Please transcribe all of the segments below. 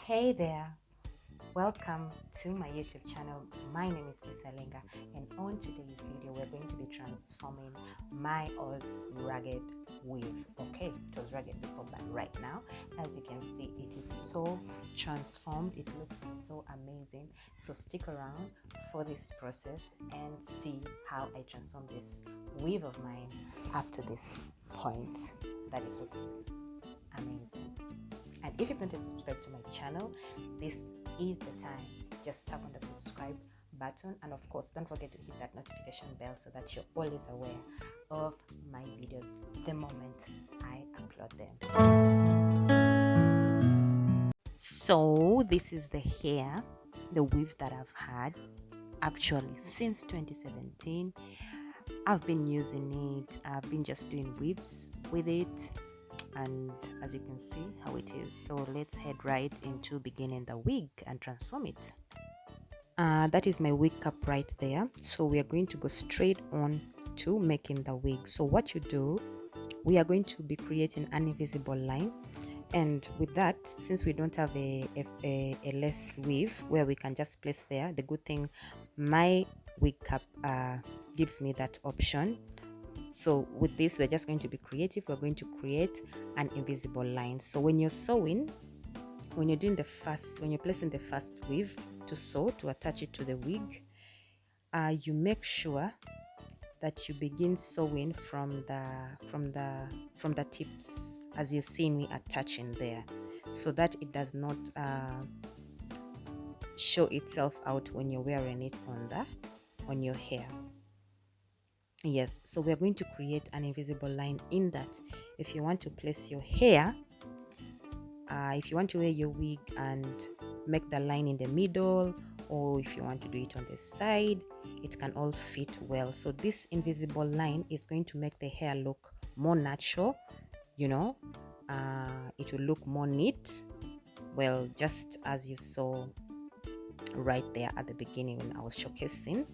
Hey there, welcome to my YouTube channel. My name is Bisalenga, and on today's video we're going to be transforming my old ragged weave. Okay, it was ragged before, but right now, as you can see, it is so transformed. It looks so amazing. So stick around for this process and see how I transform this weave of mine up to this point that it looks amazing. And if you've not yet subscribed to my channel, this is the time. Just tap on the subscribe button, and of course don't forget to hit that notification bell so that you're always aware of my videos the moment I upload them. So this is the hair, the weave that I've had actually since 2017. I've been using it. I've been just doing weaves with it, and as you can see how it is. So let's head right into beginning the wig and transform it. That is my wig cap right there. So we are going to go straight on to making the wig. So what you do, we are going to be creating an invisible line, and with that, since we don't have a lace weave where we can just place there, the good thing, my wig cap gives me that option. So with this, we're just going to be creative. We're going to create an invisible line. So when you're sewing, when you're placing the first weave to sew, to attach it to the wig, you make sure that you begin sewing from the tips, as you see me attaching there, so that it does not show itself out when you're wearing it on your hair. Yes, so we're going to create an invisible line in that. If you want to place your hair, if you want to wear your wig and make the line in the middle, or if you want to do it on the side, it can all fit well. So this invisible line is going to make the hair look more natural, it will look more neat, well, just as you saw right there at the beginning when I was showcasing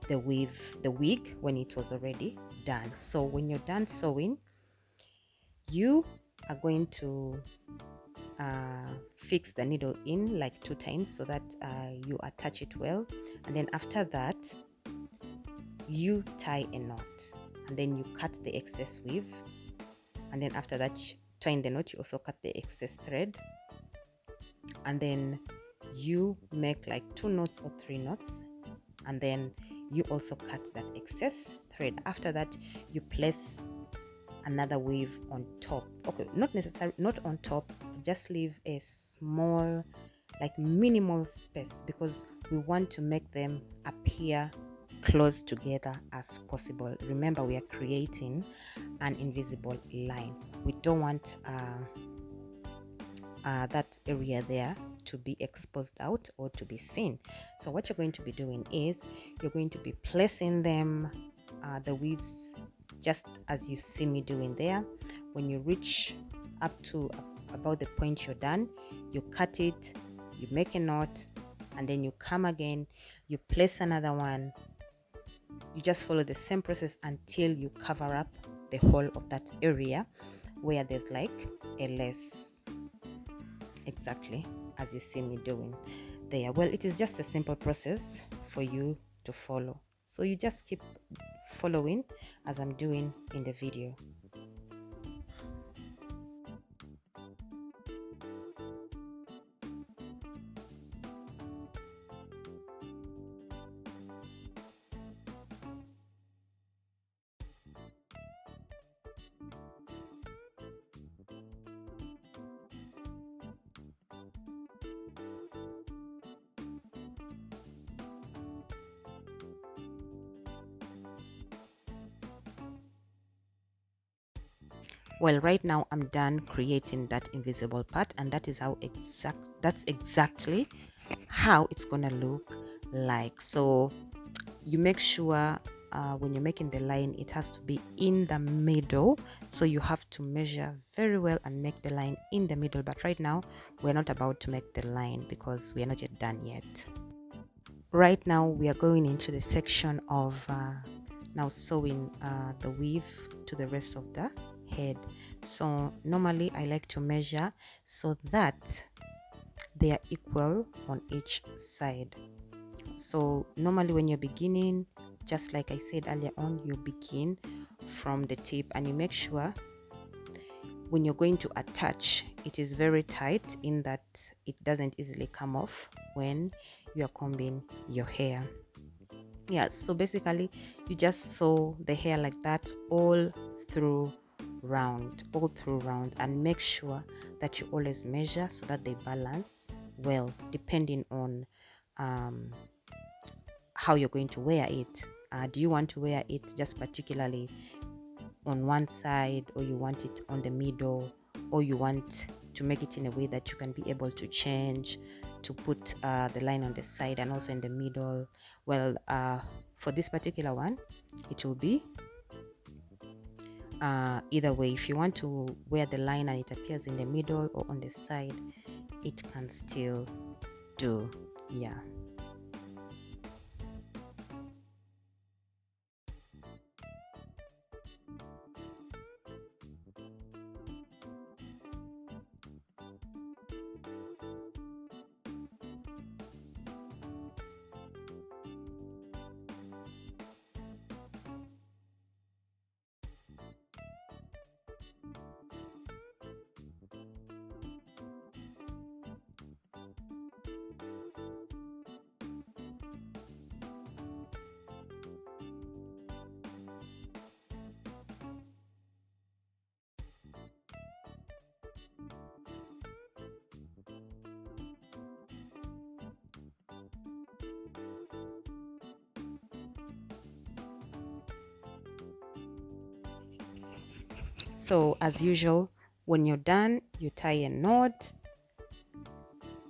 the wig when it was already done. So when you're done sewing, you are going to fix the needle in like 2 times so that you attach it well, and then after that you tie a knot, and then you cut the excess weave, and then after that, tying the knot, you also cut the excess thread, and then you make like 2 knots or 3 knots, and then you also cut that excess thread. After that, you place another weave on top. Okay, not on top, just leave a small, like minimal space, because we want to make them appear close together as possible. Remember, we are creating an invisible line. We don't want that area there to be exposed out or to be seen. So what you're going to be doing is you're going to be placing them, the weaves, just as you see me doing there. When you reach up to about the point you're done, you cut it, you make a knot, and then you come again, you place another one. You just follow the same process until you cover up the whole of that area where there's like a lace, exactly as you see me doing there. Well, it is just a simple process for you to follow, so you just keep following as I'm doing in the video. Well, right now I'm done creating that invisible part, and that's exactly how it's gonna look like. So you make sure when you're making the line, it has to be in the middle, so you have to measure very well and make the line in the middle. But right now we're not about to make the line because we are not yet done yet. Right now we are going into the section of now sewing the weave to the rest of the head. So normally I like to measure so that they are equal on each side. So normally when you're beginning, just like I said earlier on, you begin from the tip and you make sure when you're going to attach, it is very tight in that it doesn't easily come off when you are combing your hair. Yeah, so basically you just sew the hair like that all through round, and make sure that you always measure so that they balance well, depending on how you're going to wear it. Do you want to wear it just particularly on one side, or you want it on the middle, or you want to make it in a way that you can be able to change to put the line on the side and also in the middle? Well, for this particular one, it will be either way. If you want to wear the line and it appears in the middle or on the side, it can still do. Yeah. So as usual, when you're done, you tie a knot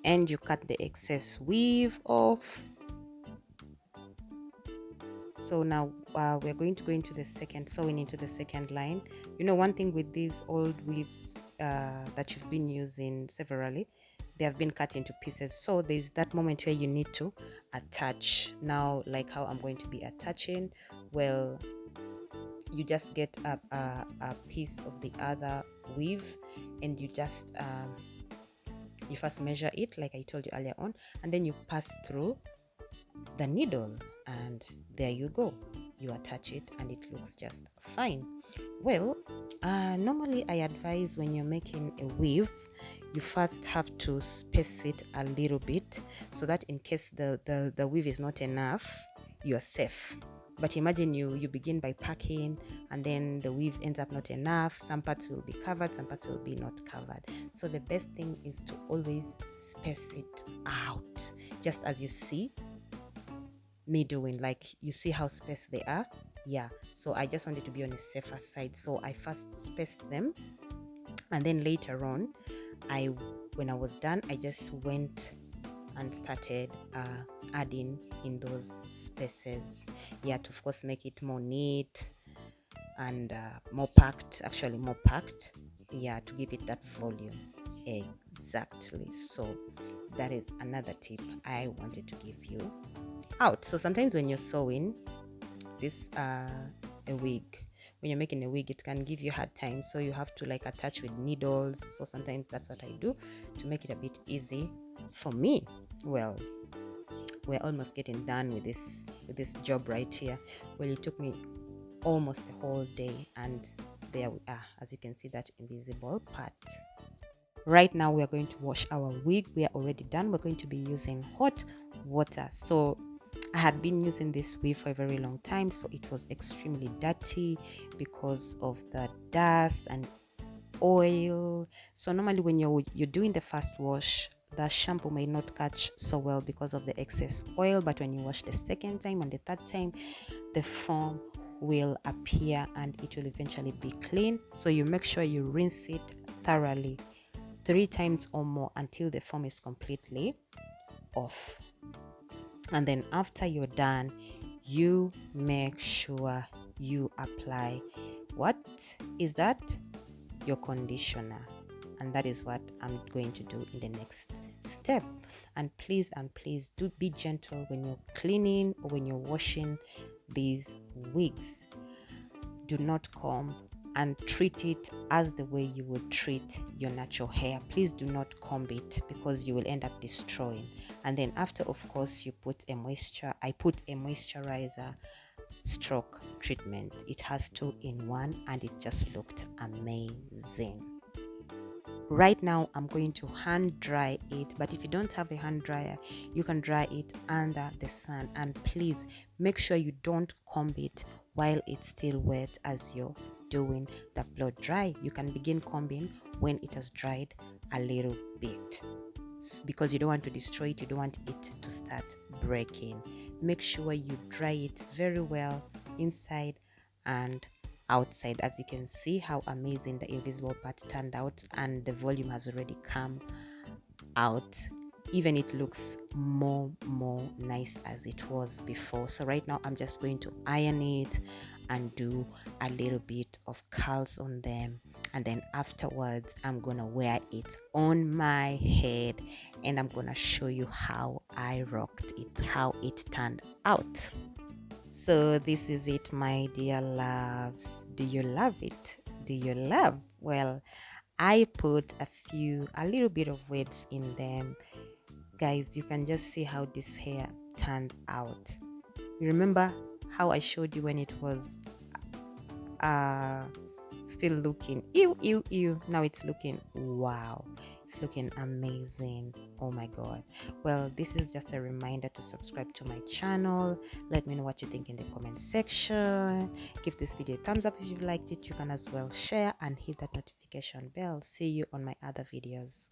and you cut the excess weave off. So now we're going to go into the second, sewing into the second line. You know, one thing with these old weaves that you've been using severally, they have been cut into pieces. So there's that moment where you need to attach. Now, like how I'm going to be attaching, well, you just get a piece of the other weave and you just you first measure it like I told you earlier on, and then you pass through the needle, and there you go, you attach it and it looks just fine. Well, normally I advise when you're making a weave, you first have to space it a little bit so that in case the weave is not enough, you're safe. But imagine you begin by packing and then the weave ends up not enough. Some parts will be covered, some parts will be not covered. So the best thing is to always space it out, just as you see me doing. Like, you see how spaced they are? Yeah, so I just wanted to be on a safer side, so I first spaced them, and then later on, when I was done, I just went and started adding in those spaces, yeah, to of course make it more neat and more packed, actually more packed, yeah, to give it that volume. Exactly. So that is another tip I wanted to give you out. So sometimes when you're sewing this a wig, when you're making a wig, it can give you hard time, so you have to like attach with needles. So sometimes that's what I do to make it a bit easy for me. Well, we're almost getting done with this job right here. Well, it took me almost a whole day, and there we are, as you can see, that invisible part. Right now we are going to wash our wig. We are already done. We're going to be using hot water. So I had been using this weave for a very long time, so it was extremely dirty because of the dust and oil. So normally when you're doing the first wash, the shampoo may not catch so well because of the excess oil, but when you wash the second time and the third time, the foam will appear and it will eventually be clean. So you make sure you rinse it thoroughly 3 times or more until the foam is completely off. And then after you're done, you make sure you apply, what is that? Your conditioner. And that is what I'm going to do in the next step. And please do be gentle when you're cleaning or when you're washing these wigs. Do not comb and treat it as the way you would treat your natural hair. Please do not comb it because you will end up destroying. And then after, of course, you put a moisture. I put a moisturizer stroke treatment. It has 2 in 1 and it just looked amazing. Right now I'm going to hand dry it, but if you don't have a hand dryer, you can dry it under the sun. And please make sure you don't comb it while it's still wet as you're doing the blow dry. You can begin combing when it has dried a little bit, because you don't want to destroy it, you don't want it to start breaking. Make sure you dry it very well inside and outside. As you can see how amazing the invisible part turned out, and the volume has already come out. Even it looks more nice as it was before. So right now I'm just going to iron it and do a little bit of curls on them, and then afterwards I'm gonna wear it on my head and I'm gonna show you how I rocked it, how it turned out. So this is it, my dear loves. Do you love it? Do you love? Well, I put a little bit of waves in them. Guys, you can just see how this hair turned out. You remember how I showed you when it was still looking ew. Now it's looking wow. It's looking amazing. Oh my god. Well, this is just a reminder to subscribe to my channel. Let me know what you think in the comment section. Give this video a thumbs up if you liked it. You can as well share and hit that notification bell. See you on my other videos.